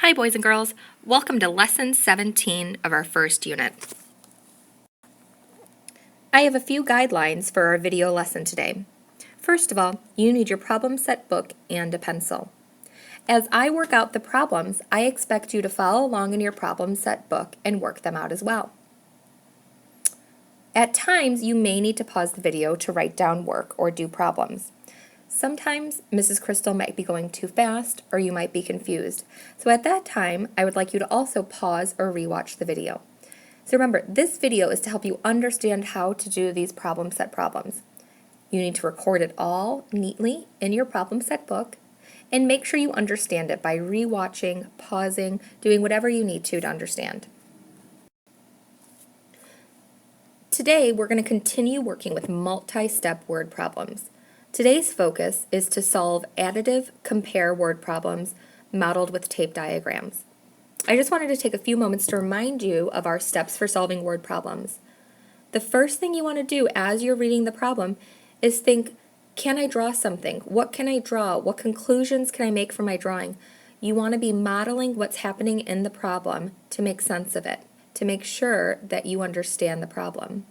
Hi boys and girls, welcome to lesson 17 of our first unit. I have a few guidelines for our video lesson today. First of all, you need your problem set book and a pencil. As I work out the problems, I expect you to follow along in your problem set book and work them out as well. At times, you may need to pause the video to write down work or do problems. Sometimes Mrs. Crystal might be going too fast or you might be confused. So at that time, I would like you to also pause or rewatch the video. So remember, this video is to help you understand how to do these problem set problems. You need to record it all neatly in your problem set book and make sure you understand it by rewatching, pausing, doing whatever you need to understand. Today, we're going to continue working with multi-step word problems. Today's focus is to solve additive compare word problems modeled with tape diagrams. I just wanted to take a few moments to remind you of our steps for solving word problems. The first thing you want to do as you're reading the problem is think, can I draw something? What can I draw? What conclusions can I make from my drawing? You want to be modeling what's happening in the problem to make sense of it, to make sure that you understand the problem.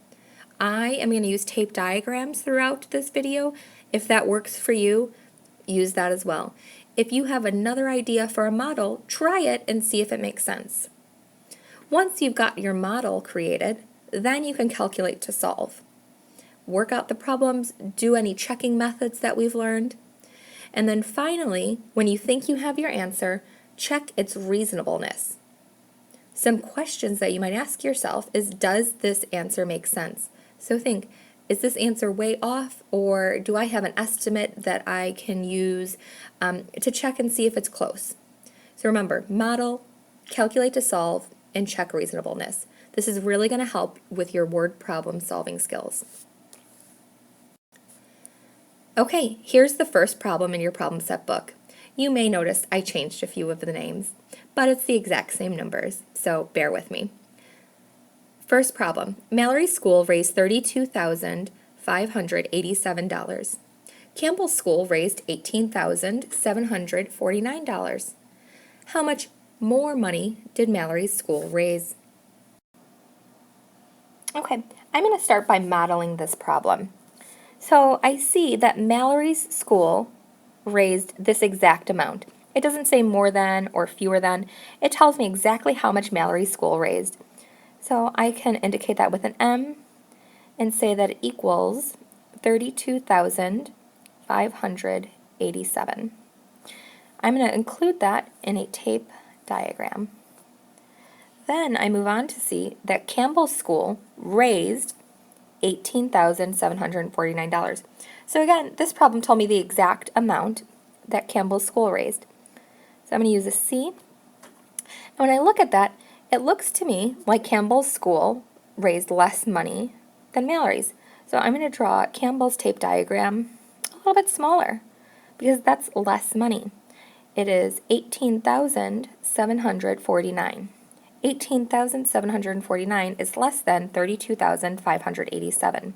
I am going to use tape diagrams throughout this video. If that works for you, use that as well. If you have another idea for a model, try it and see if it makes sense. Once you've got your model created, then you can calculate to solve. Work out the problems, do any checking methods that we've learned, and then finally, when you think you have your answer, check its reasonableness. Some questions that you might ask yourself is, does this answer make sense? So think, is this answer way off, or do I have an estimate that I can use to check and see if it's close? So remember, model, calculate to solve, and check reasonableness. This is really going to help with your word problem solving skills. Okay, here's the first problem in your problem set book. You may notice I changed a few of the names, but it's the exact same numbers, so bear with me. First problem, Mallory's school raised $32,587. Campbell's school raised $18,749. How much more money did Mallory's school raise? Okay, I'm going to start by modeling this problem. So I see that Mallory's school raised this exact amount. It doesn't say more than or fewer than. It tells me exactly how much Mallory's school raised. So I can indicate that with an M and say that it equals 32,587. I'm going to include that in a tape diagram. Then I move on to see that Campbell's school raised $18,749. So again, this problem told me the exact amount that Campbell's school raised. So I'm going to use a C. And when I look at that, it looks to me like Campbell's school raised less money than Mallory's. So I'm going to draw Campbell's tape diagram a little bit smaller because that's less money. It is $18,749. $18,749 is less than $32,587.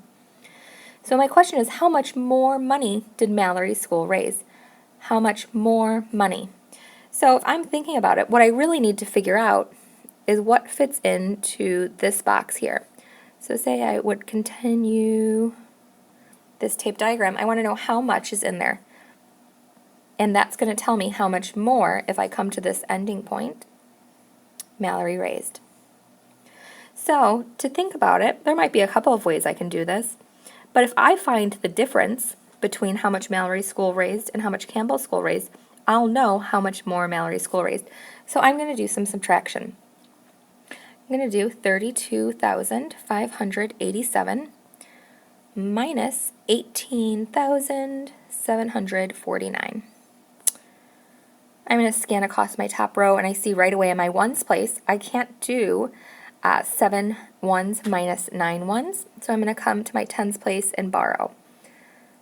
So my question is, how much more money did Mallory's school raise? How much more money? So if I'm thinking about it, what I really need to figure out is what fits into this box here. So say I would continue this tape diagram. I want to know how much is in there. And that's going to tell me how much more, if I come to this ending point, Mallory raised. So to think about it, there might be a couple of ways I can do this. But if I find the difference between how much Mallory's school raised and how much Campbell's school raised, I'll know how much more Mallory's school raised. So I'm going to do some subtraction. I'm going to do 32,587 minus 18,749. I'm going to scan across my top row, and I see right away in my ones place, I can't do 7 ones minus 9 ones, so I'm going to come to my tens place and borrow.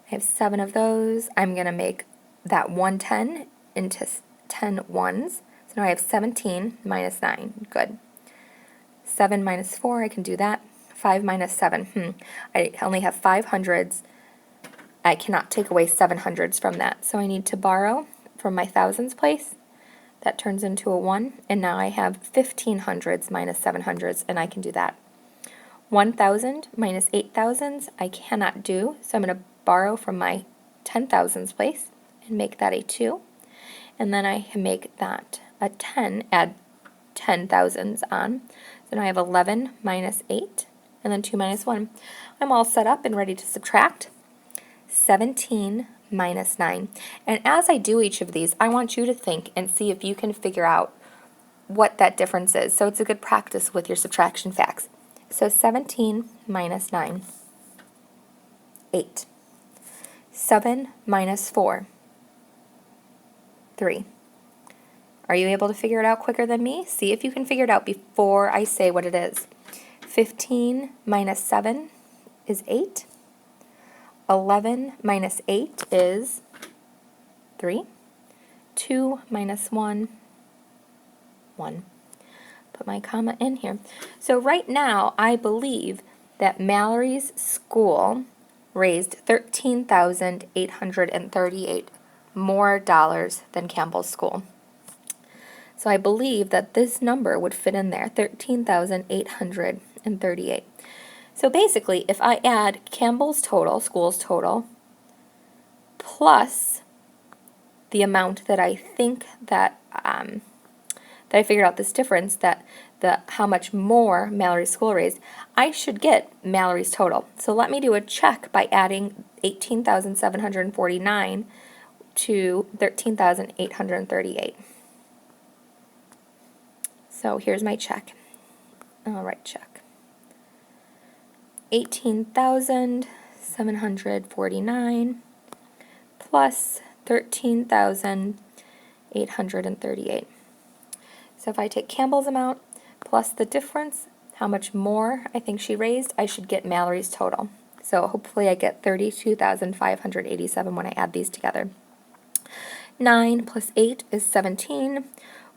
I have 7 of those. I'm going to make that 110 into 10 ones. So now I have 17 minus 9. Good. 7 minus 4, I can do that. 5 minus 7. I only have 5 hundreds. I cannot take away 7 hundreds from that. So I need to borrow from my thousands place. That turns into a 1, and now I have 1500s minus 700s, and I can do that. 1000 minus 8000s I cannot do, so I'm going to borrow from my 10,000s place and make that a 2. And then I can make that a 10, add 10,000s on. So now I have 11 minus 8, and then 2 minus 1. I'm all set up and ready to subtract. 17 minus 9. And as I do each of these, I want you to think and see if you can figure out what that difference is. So it's a good practice with your subtraction facts. So 17 minus 9, 8. 7 minus 4, 3. Are you able to figure it out quicker than me? See if you can figure it out before I say what it is. 15 minus 7 is 8. 11 minus 8 is 3. 2 minus 1, 1. Put my comma in here. So right now, I believe that Mallory's school raised $13,838 more dollars than Campbell's school. So I believe that this number would fit in there, 13,838. So basically, if I add Campbell's total, school's total, plus the amount that I think that I figured out this difference, that how much more Mallory's school raised, I should get Mallory's total. So let me do a check by adding 18,749 to 13,838. So here's my check. I'll write check. 18,749 plus 13,838. So if I take Campbell's amount plus the difference, how much more I think she raised, I should get Mallory's total. So hopefully I get 32,587 when I add these together. 9 plus 8 is 17.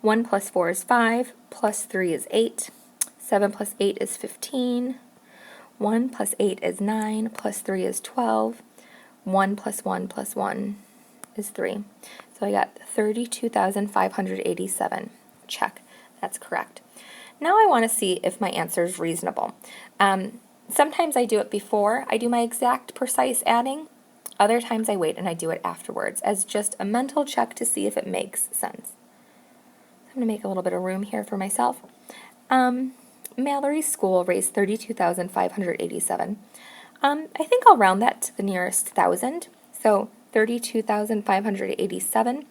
1 plus 4 is 5. Plus 3 is 8. 7 plus 8 is 15. 1 plus 8 is 9. Plus 3 is 12. 1 plus 1 plus 1 is 3. So I got 32,587. Check. That's correct. Now I want to see if my answer is reasonable. Sometimes I do it before I do my exact precise adding. Other times I wait and I do it afterwards as just a mental check to see if it makes sense. I'm going to make a little bit of room here for myself. Mallory's school raised 32,587. I think I'll round that to the nearest thousand. So 32,587.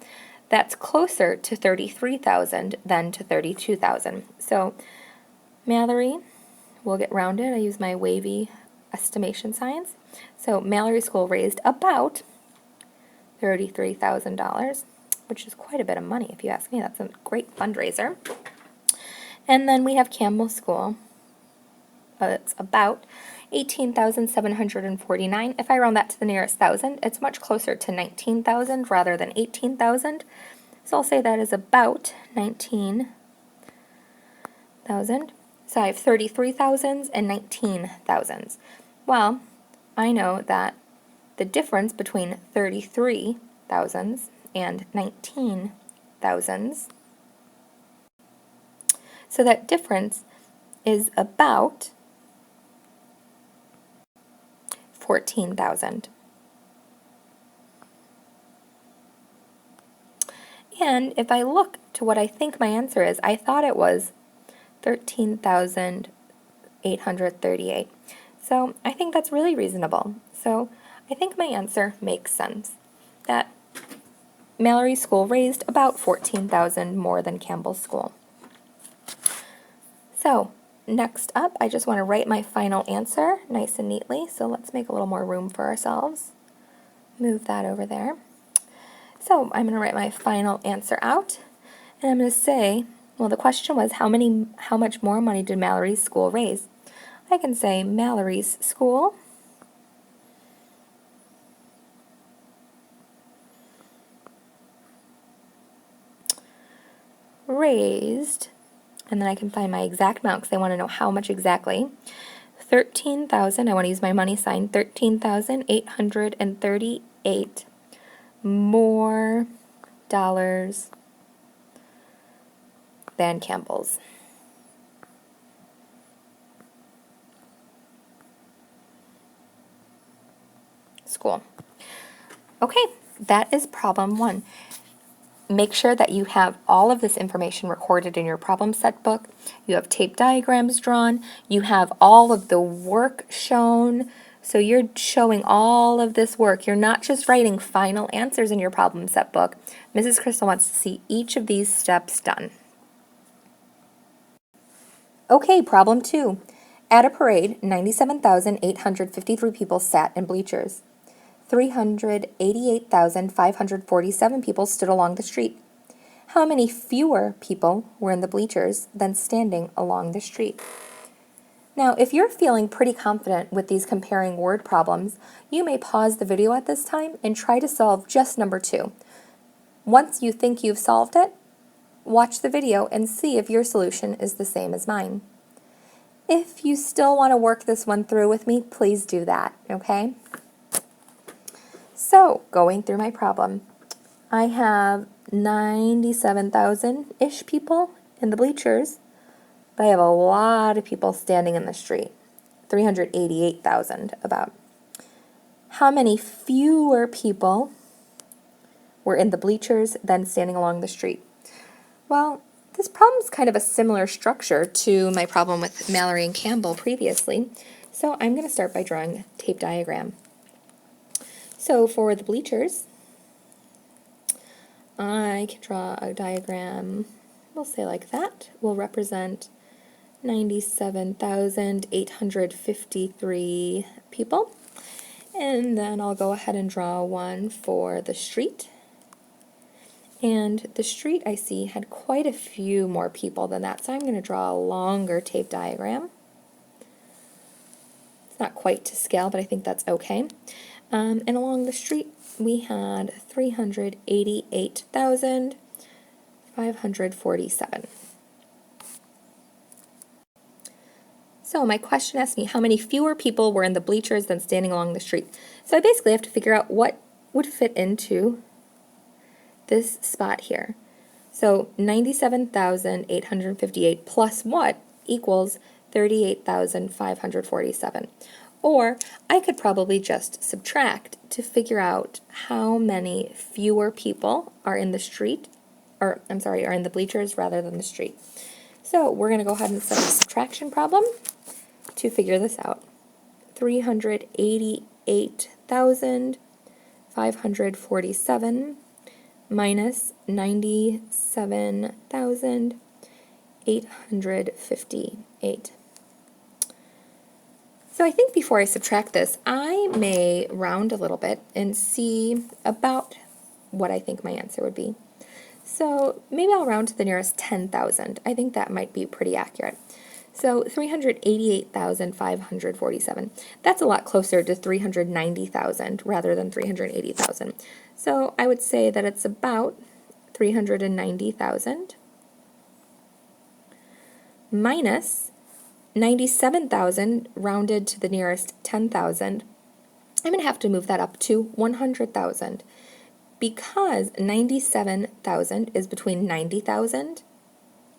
That's closer to 33,000 than to 32,000. So Mallory will get rounded. I use my wavy estimation signs. So Mallory School raised about $33,000, which is quite a bit of money if you ask me. That's a great fundraiser. And then we have Campbell School. It's about 18,749. If I round that to the nearest thousand, it's much closer to 19,000 rather than 18,000. So I'll say that is about 19,000. So I have 33,000s and 19,000s. Well, I know that the difference between 33,000s and 19,000s, so that difference is about 14,000. And if I look to what I think my answer is, I thought it was 13,838. So I think that's really reasonable. So I think my answer makes sense, that Mallory's school raised about 14,000 more than Campbell's school. So next up, I just want to write my final answer nice and neatly. So let's make a little more room for ourselves. Move that over there. So I'm going to write my final answer out, and I'm going to say, well, the question was how much more money did Mallory's school raise? I can say Mallory's school raised, and then I can find my exact amount because I want to know how much exactly. 13,000, I want to use my money sign, 13,838 more dollars than Campbell's. School. Okay, that is problem 1. Make sure that you have all of this information recorded in your problem set book. You have tape diagrams drawn. You have all of the work shown. So you're showing all of this work. You're not just writing final answers in your problem set book. Mrs. Crystal wants to see each of these steps done. Okay, problem 2. At a parade, 97,853 people sat in bleachers. 388,547 people stood along the street. How many fewer people were in the bleachers than standing along the street? Now, if you're feeling pretty confident with these comparing word problems, you may pause the video at this time and try to solve just number 2. Once you think you've solved it, watch the video and see if your solution is the same as mine. If you still want to work this one through with me, please do that, okay? So, going through my problem, I have 97,000-ish people in the bleachers, but I have a lot of people standing in the street, 388,000 about. How many fewer people were in the bleachers than standing along the street? Well, this problem is kind of a similar structure to my problem with Mallory and Campbell previously, so I'm going to start by drawing a tape diagram. So for the bleachers, I can draw a diagram, we'll say like that, will represent 97,853 people. And then I'll go ahead and draw one for the street. And the street I see had quite a few more people than that, so I'm going to draw a longer tape diagram. It's not quite to scale, but I think that's okay. And along the street, we had 388,547. So my question asked me how many fewer people were in the bleachers than standing along the street. So I basically have to figure out what would fit into this spot here. So 97,858 plus what equals 38,547. Or I could probably just subtract to figure out how many fewer people are in the street, or I'm sorry, are in the bleachers rather than the street. So we're going to go ahead and set a subtraction problem to figure this out. 388,547 minus 97,858. So I think before I subtract this, I may round a little bit and see about what I think my answer would be. So maybe I'll round to the nearest 10,000. I think that might be pretty accurate. So 388,547. That's a lot closer to 390,000 rather than 380,000. So I would say that it's about 390,000 minus 97,000 rounded to the nearest 10,000. I'm going to have to move that up to 100,000 because 97,000 is between 90,000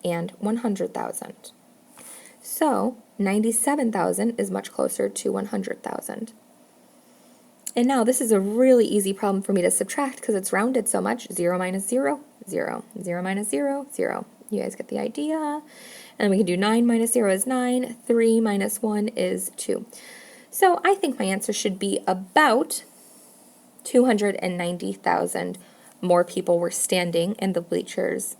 and 100,000. So 97,000 is much closer to 100,000. And now this is a really easy problem for me to subtract because it's rounded so much. 0 minus 0, 0. 0 minus 0, 0. You guys get the idea? And we can do 9 minus 0 is 9. 3 minus 1 is 2. So I think my answer should be about 290,000 more people were standing in the bleachers.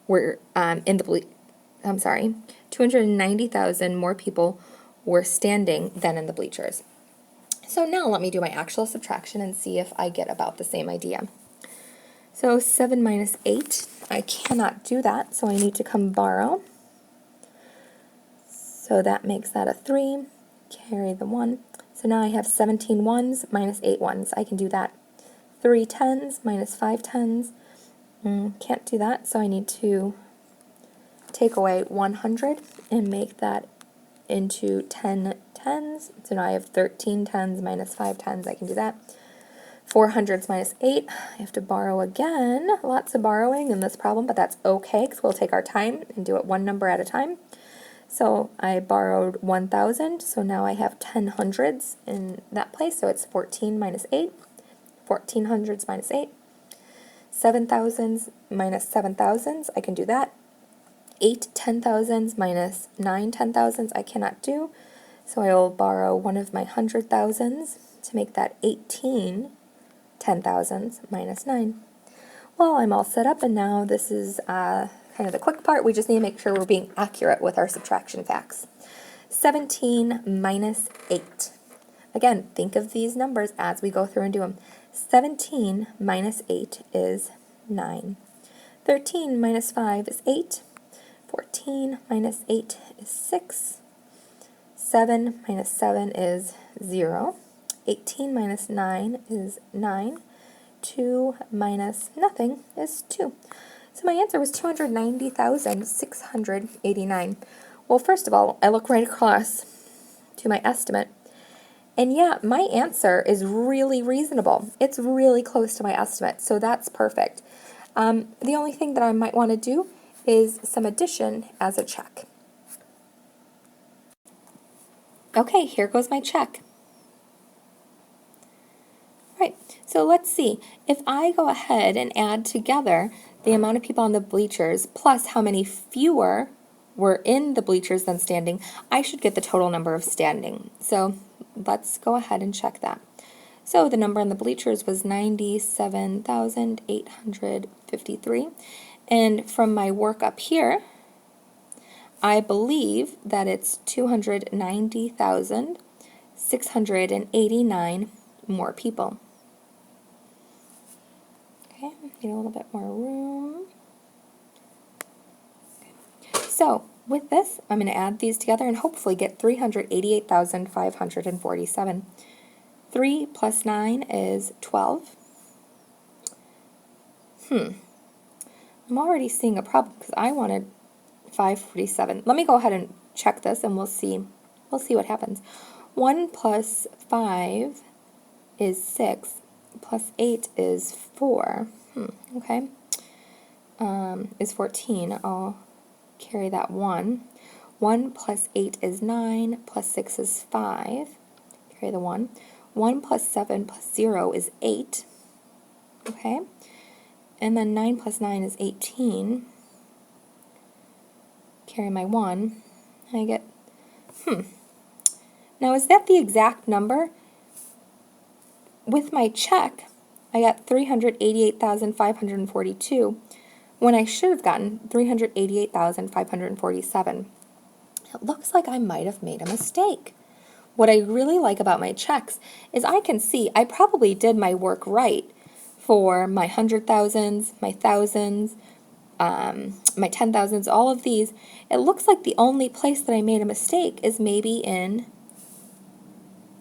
290,000 more people were standing than in the bleachers. So now let me do my actual subtraction and see if I get about the same idea. So 7 minus 8, I cannot do that, so I need to come borrow. So that makes that a 3, carry the 1. So now I have 17 ones minus 8 ones. I can do that. 3 tens minus 5 tens. Can't do that, so I need to take away 100 and make that into 10 tens. So now I have 13 tens minus 5 tens. I can do that. 400s minus 8. I have to borrow again. Lots of borrowing in this problem, but that's okay because we'll take our time and do it one number at a time. So I borrowed 1,000, so now I have 10 hundreds in that place, so it's 14 minus 8. 14 hundreds minus 8. 7,000s minus 7,000s, I can do that. 8 10,000s minus 9 10,000s, I cannot do. So I will borrow one of my 100,000s to make that 18 10,000s minus 9. Well, I'm all set up, and now this is kind of the quick part. We just need to make sure we're being accurate with our subtraction facts. 17 minus 8. Again, think of these numbers as we go through and do them. 17 minus 8 is 9. 13 minus 5 is 8. 14 minus 8 is 6. 7 minus 7 is 0. 18 minus 9 is 9. 2 minus nothing is 2. So my answer was 290,689. Well, first of all, I look right across to my estimate, and yeah, my answer is really reasonable. It's really close to my estimate, so that's perfect. The only thing that I might want to do is some addition as a check. Okay, here goes my check. Right, so let's see. If I go ahead and add together the amount of people on the bleachers plus how many fewer were in the bleachers than standing, I should get the total number of standing. So let's go ahead and check that. So the number on the bleachers was 97,853. And from my work up here, I believe that it's 290,689 more people. Okay, get a little bit more room. Okay. So with this, I'm going to add these together and hopefully get 388,547. 3 plus 9 is 12. I'm already seeing a problem because I wanted 547. Let me go ahead and check this and we'll see what happens. 1 plus 5 is 6, plus 8 is 4. Okay. Is 14. I'll carry that 1. 1 plus 8 is 9, plus 6 is 5. Carry the 1. 1 plus 7 plus 0 is 8. Okay. And then 9 plus 9 is 18. Carry my 1. And I get, Now is that the exact number? With my check, I got 388,542 when I should have gotten 388,547. It looks like I might have made a mistake. What I really like about my checks is I can see I probably did my work right for my 100,000s, my thousands, my 10,000s, all of these. It looks like the only place that I made a mistake is maybe in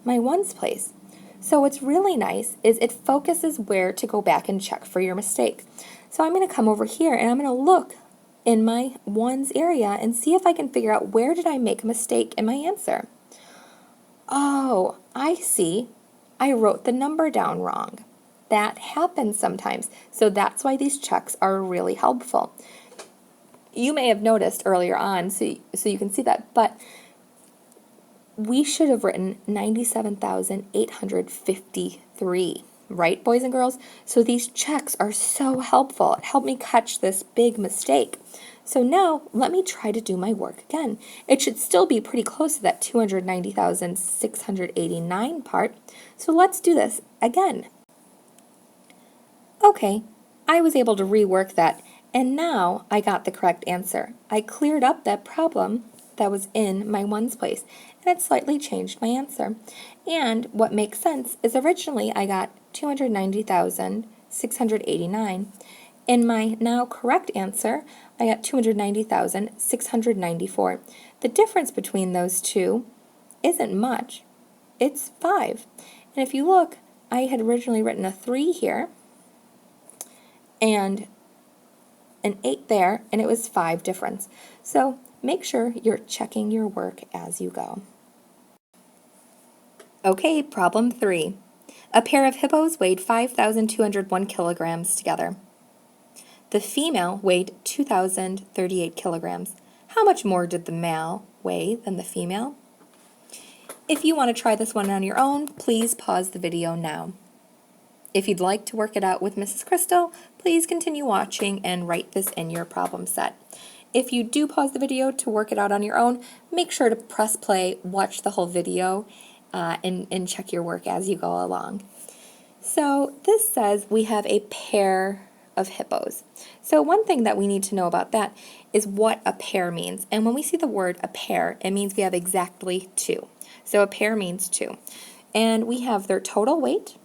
my ones place. So what's really nice is it focuses where to go back and check for your mistake. So I'm going to come over here and I'm going to look in my ones area and see if I can figure out where did I make a mistake in my answer. Oh, I see. I wrote the number down wrong. That happens sometimes. So that's why these checks are really helpful. You may have noticed earlier on, so you can see that, but we should have written 97,853, right, boys and girls? So these checks are so helpful. It helped me catch this big mistake. So now let me try to do my work again. It should still be pretty close to that 290,689 part. So let's do this again. Okay, I was able to rework that, and now I got the correct answer. I cleared up that problem that was in my ones place, and it slightly changed my answer. And what makes sense is originally I got 290,689. In my now correct answer, I got 290,694. The difference between those two isn't much. It's 5. And if you look, I had originally written a 3 here, and an 8 there, and it was 5 difference. So make sure you're checking your work as you go. Okay, problem 3. A pair of hippos weighed 5,201 kilograms together. The female weighed 2,038 kilograms. How much more did the male weigh than the female? If you want to try this one on your own, please pause the video now. If you'd like to work it out with Mrs. Crystal, please continue watching and write this in your problem set. If you do pause the video to work it out on your own, make sure to press play, watch the whole video, and check your work as you go along. So this says we have a pair of hippos. So one thing that we need to know about that is what a pair means. And when we see the word a pair, it means we have exactly two. So a pair means two. And we have their total weight,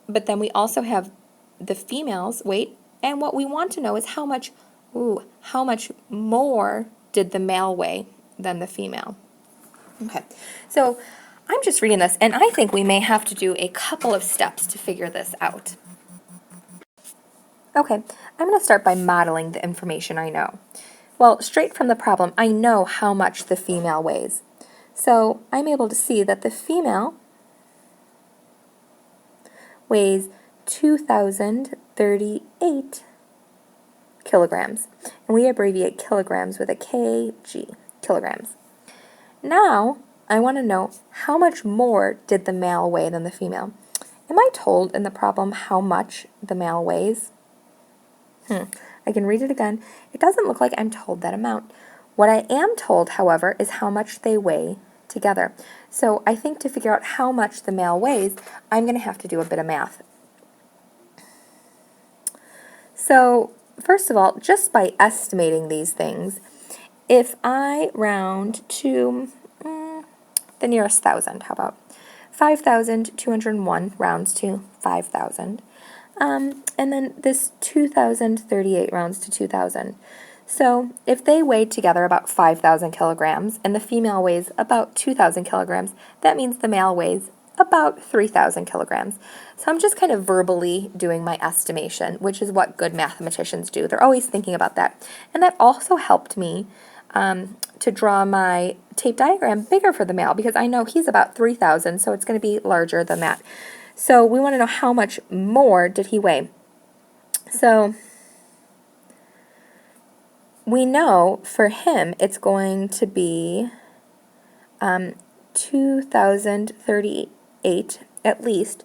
but then we also have the female's weight. And what we want to know is how much more did the male weigh than the female? Okay, so I'm just reading this, and I think we may have to do a couple of steps to figure this out. Okay, I'm going to start by modeling the information I know. Well, straight from the problem, I know how much the female weighs. So I'm able to see that the female weighs 2,038 kilograms. And we abbreviate kilograms with a kg, kilograms. Now, I want to know how much more did the male weigh than the female. Am I told in the problem how much the male weighs? I can read it again. It doesn't look like I'm told that amount. What I am told, however, is how much they weigh together. So I think to figure out how much the male weighs, I'm going to have to do a bit of math. So first of all, just by estimating these things, if I round to the nearest thousand, how about 5,201 rounds to 5,000. And then this 2,038 rounds to 2,000. So if they weighed together about 5,000 kilograms and the female weighs about 2,000 kilograms, that means the male weighs about 3,000 kilograms. So I'm just kind of verbally doing my estimation, which is what good mathematicians do. They're always thinking about that. And that also helped me to draw my tape diagram bigger for the male, because I know he's about 3,000, so it's going to be larger than that. So we want to know how much more did he weigh. So we know for him it's going to be 2,038 at least,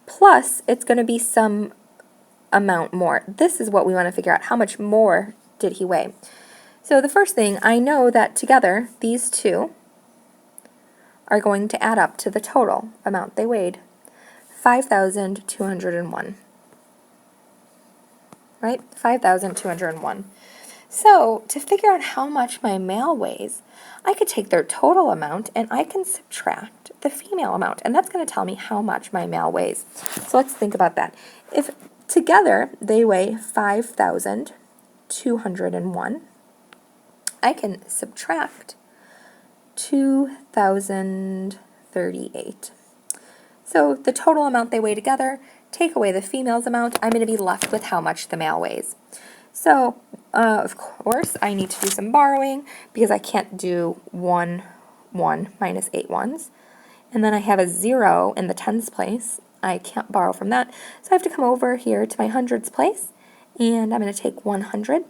plus it's going to be some amount more. This is what we want to figure out. How much more did he weigh? So the first thing, I know that together these two are going to add up to the total amount they weighed, 5,201. Right? 5,201. So to figure out how much my male weighs, I could take their total amount and I can subtract the female amount, and that's going to tell me how much my male weighs. So let's think about that. If together they weigh 5,201, I can subtract 2,038. So the total amount they weigh together, take away the female's amount, I'm going to be left with how much the male weighs. So, of course, I need to do some borrowing because I can't do 1 minus 8 ones. And then I have a 0 in the tens place. I can't borrow from that. So I have to come over here to my hundreds place, and I'm going to take 100.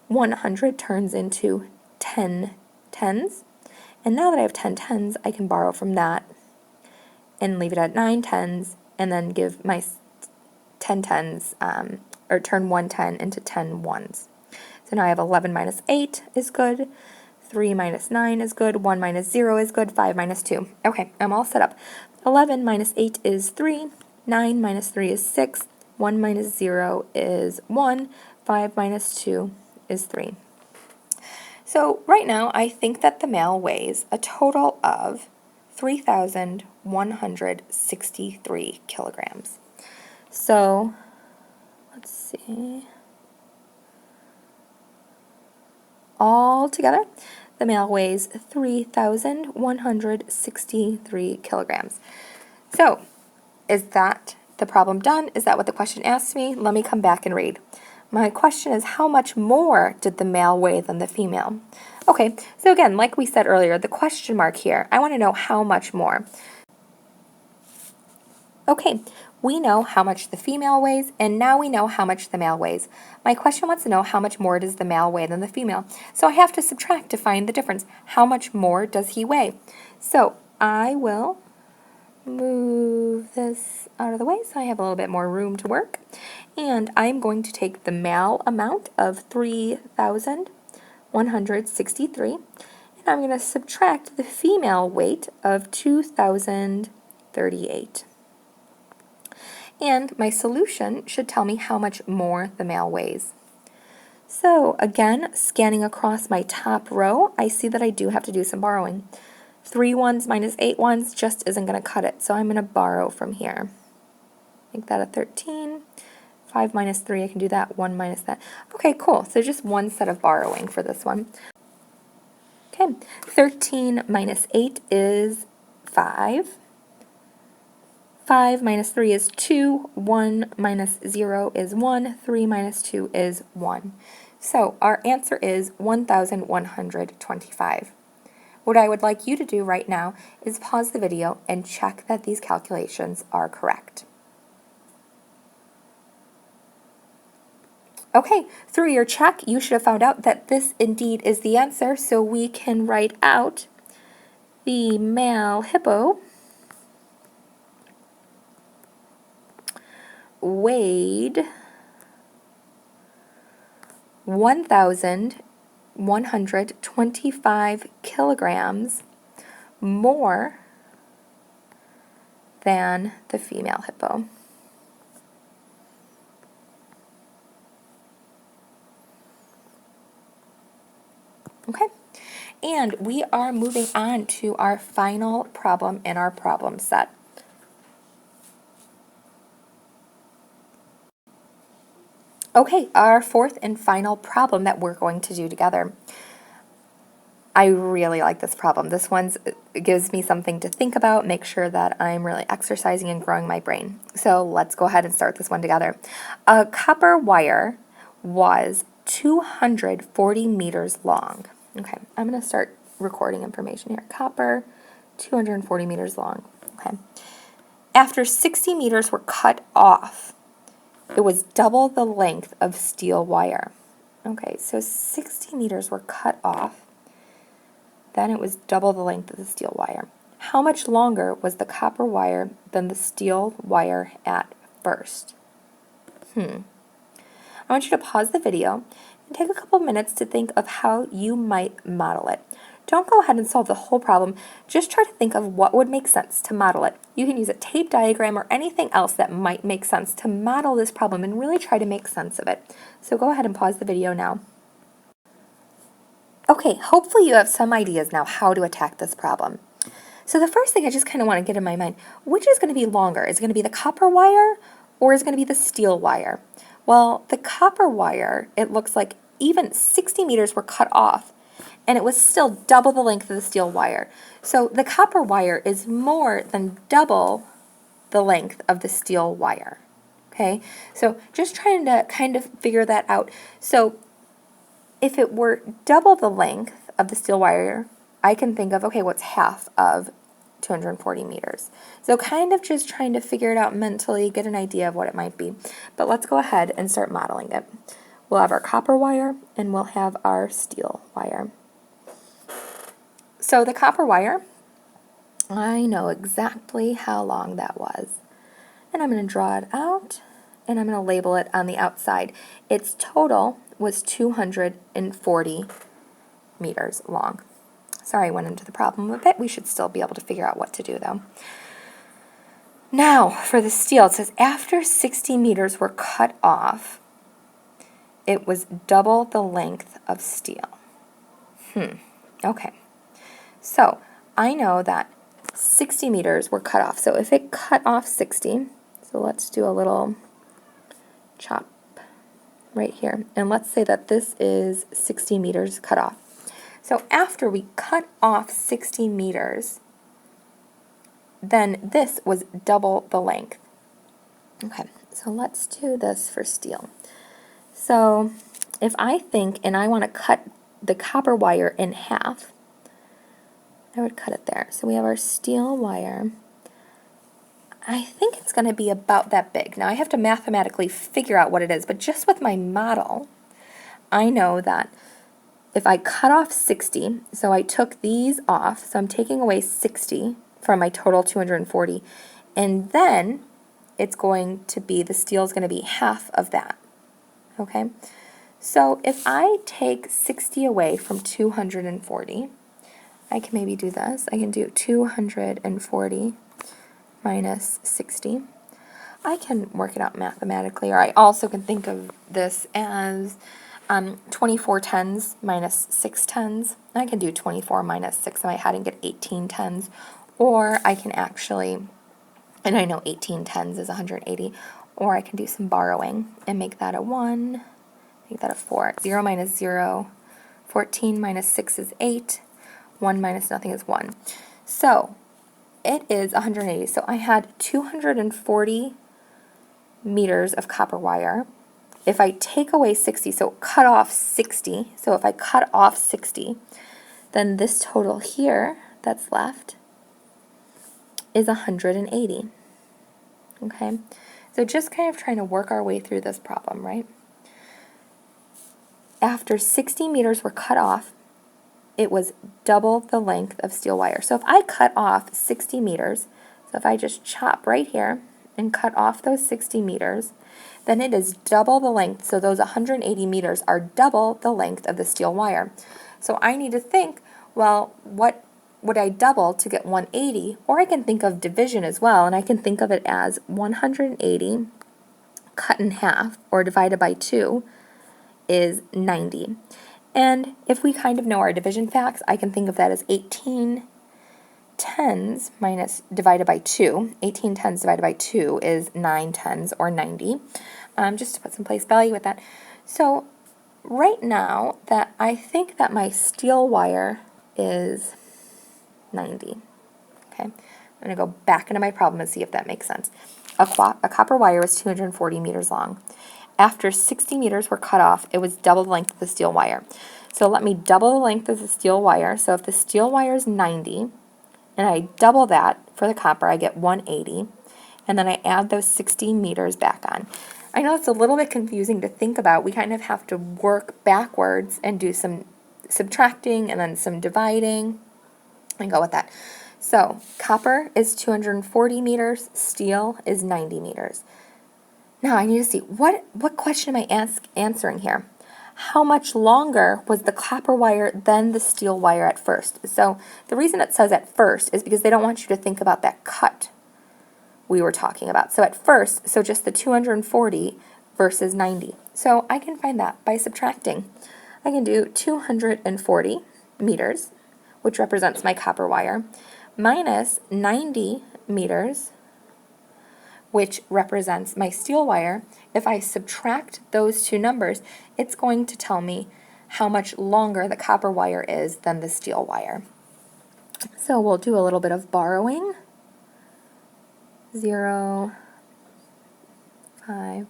100 turns into 10 tens. And now that I have 10 tens, I can borrow from that and leave it at 9 tens, and then give my 10 tens, or turn 1 10 into 10 ones. So now I have 11 minus 8 is good, 3 minus 9 is good, 1 minus 0 is good, 5 minus 2. Okay, I'm all set up. 11 minus 8 is 3, 9 minus 3 is 6, 1 minus 0 is 1, 5 minus 2 is 3. So right now I think that the male weighs a total of 3,163 kilograms. So let's see. All together, the male weighs 3,163 kilograms. So, is that the problem done? Is that what the question asked me? Let me come back and read. My question is, how much more did the male weigh than the female? Okay, so again, like we said earlier, the question mark here, I want to know how much more. Okay, we know how much the female weighs, and now we know how much the male weighs. My question wants to know how much more does the male weigh than the female. So I have to subtract to find the difference. How much more does he weigh? So I will move this out of the way so I have a little bit more room to work. And I'm going to take the male amount of 3,163, and I'm going to subtract the female weight of 2,038. And my solution should tell me how much more the male weighs. So again, scanning across my top row, I see that I do have to do some borrowing. 3 ones minus 8 ones just isn't going to cut it, so I'm going to borrow from here. Make that a 13. 5 minus 3, I can do that. 1 minus that. Okay, cool. So just one set of borrowing for this one. Okay, 13 minus 8 is 5. 5 minus 3 is 2, 1 minus 0 is 1, 3 minus 2 is 1. So our answer is 1,125. What I would like you to do right now is pause the video and check that these calculations are correct. Okay, through your check, you should have found out that this indeed is the answer, so we can write out the male hippo weighed 1,125 kilograms more than the female hippo. Okay, and we are moving on to our final problem in our problem set. Okay, our fourth and final problem that we're going to do together. I really like this problem. This one gives me something to think about, make sure that I'm really exercising and growing my brain. So let's go ahead and start this one together. A copper wire was 240 meters long. Okay, I'm going to start recording information here. Copper, 240 meters long. Okay. After 60 meters were cut off, it was double the length of steel wire. Okay, so 60 meters were cut off. Then it was double the length of the steel wire. How much longer was the copper wire than the steel wire at first? I want you to pause the video and take a couple minutes to think of how you might model it. Don't go ahead and solve the whole problem. Just try to think of what would make sense to model it. You can use a tape diagram or anything else that might make sense to model this problem and really try to make sense of it. So go ahead and pause the video now. Okay, hopefully you have some ideas now how to attack this problem. So the first thing I just kind of want to get in my mind, which is going to be longer? Is it going to be the copper wire or is it going to be the steel wire? Well, the copper wire, it looks like even 60 meters were cut off, and it was still double the length of the steel wire. So the copper wire is more than double the length of the steel wire. Okay, so just trying to kind of figure that out. So if it were double the length of the steel wire, I can think of, okay, what's half of 240 meters? So kind of just trying to figure it out mentally, get an idea of what it might be. But let's go ahead and start modeling it. We'll have our copper wire and we'll have our steel wire. So the copper wire, I know exactly how long that was. And I'm going to draw it out and I'm going to label it on the outside. Its total was 240 meters long. Sorry, I went into the problem a bit. We should still be able to figure out what to do though. Now for the steel, it says after 60 meters were cut off, it was double the length of steel. Okay. So I know that 60 meters were cut off. So if it cut off 60, so let's do a little chop right here. And let's say that this is 60 meters cut off. So after we cut off 60 meters, then this was double the length. Okay, so let's do this for steel. So if I think, and I want to cut the copper wire in half, I would cut it there. So we have our steel wire. I think it's going to be about that big. Now I have to mathematically figure out what it is, but just with my model, I know that if I cut off 60, so I took these off, so I'm taking away 60 from my total 240, and then it's going to be, the steel is going to be half of that, okay? So if I take 60 away from 240, I can maybe do this. I can do 240 minus 60. I can work it out mathematically, or I also can think of this as 24 tens minus 6 tens. I can do 24 minus 6 in my head and get 18 tens, or I can actually, and I know 18 tens is 180, or I can do some borrowing and make that a 1, make that a 4. 0 minus 0, 14 minus 6 is 8, 1 minus nothing is 1. So it is 180. So I had 240 meters of copper wire. If I take away 60, so cut off 60, so if I cut off 60, then this total here that's left is 180. Okay, so just kind of trying to work our way through this problem, right? After 60 meters were cut off, it was double the length of steel wire. So if I cut off 60 meters, so if I just chop right here and cut off those 60 meters, then it is double the length. So those 180 meters are double the length of the steel wire. So I need to think, well, what would I double to get 180? Or I can think of division as well, and I can think of it as 180 cut in half, or divided by 2, is 90. And if we kind of know our division facts, I can think of that as 18 tens minus divided by 2. 18 tens divided by 2 is 9 tens, or 90. Just to put some place value with that. So right now, that I think that my steel wire is 90. Okay, I'm going to go back into my problem and see if that makes sense. A copper wire was 240 meters long. After 60 meters were cut off, it was double the length of the steel wire. So let me double the length of the steel wire. So if the steel wire is 90, and I double that for the copper, I get 180. And then I add those 60 meters back on. I know it's a little bit confusing to think about. We kind of have to work backwards and do some subtracting and then some dividing and go with that. So copper is 240 meters, steel is 90 meters. Now I need to see, what question am I answering here? How much longer was the copper wire than the steel wire at first? So the reason it says at first is because they don't want you to think about that cut we were talking about. So at first, so just the 240 versus 90. So I can find that by subtracting. I can do 240 meters, which represents my copper wire, minus 90 meters, which represents my steel wire. If I subtract those two numbers, it's going to tell me how much longer the copper wire is than the steel wire. So we'll do a little bit of borrowing. 0, 5,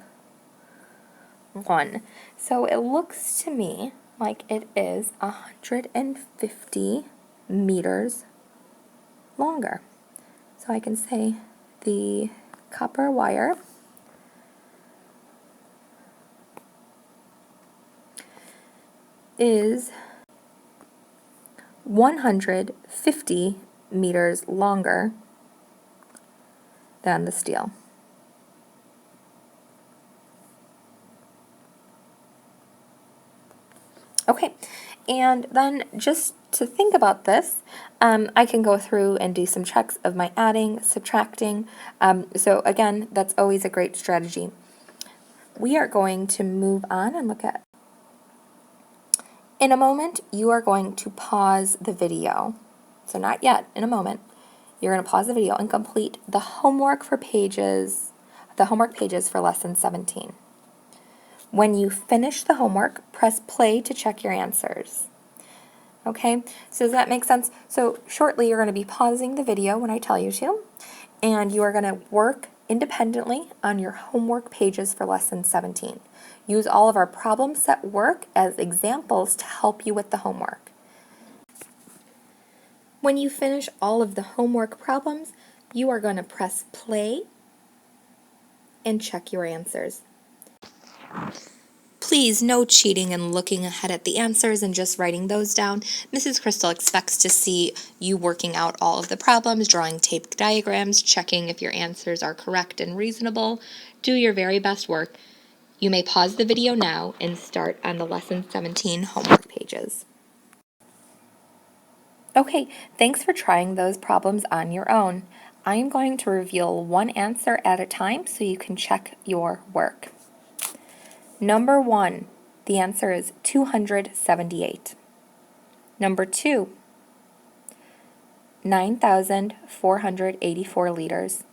1. So it looks to me like it is 150 meters longer. So I can say the copper wire is 150 meters longer than the steel. Okay, and then just to think about this, I can go through and do some checks of my adding, subtracting. So again, that's always a great strategy. We are going to move on and look at. In a moment, you are going to pause the video. So not yet, in a moment. You're going to pause the video and complete the homework for pages, the homework pages for lesson 17. When you finish the homework, press play to check your answers. Okay, so does that make sense? So shortly you're going to be pausing the video when I tell you to, and you are going to work independently on your homework pages for lesson 17. Use all of our problem set work as examples to help you with the homework. When you finish all of the homework problems, You are going to press play and check your answers. Please, no cheating and looking ahead at the answers and just writing those down. Mrs. Crystal expects to see you working out all of the problems, drawing tape diagrams, checking if your answers are correct and reasonable. Do your very best work. You may pause the video now and start on the Lesson 17 homework pages. Okay, thanks for trying those problems on your own. I am going to reveal one answer at a time so you can check your work. Number 1, the answer is 278. Number 2, 9,484 liters.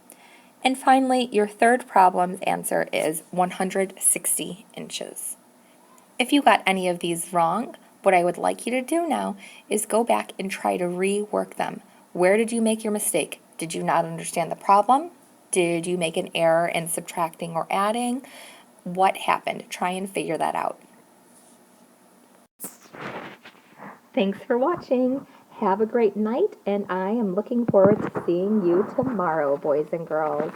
And finally, your third problem's answer is 160 inches. If you got any of these wrong, what I would like you to do now is go back and try to rework them. Where did you make your mistake? Did you not understand the problem? Did you make an error in subtracting or adding? What happened? Try and figure that out. Thanks for watching. Have a great night, and I am looking forward to seeing you tomorrow, boys and girls.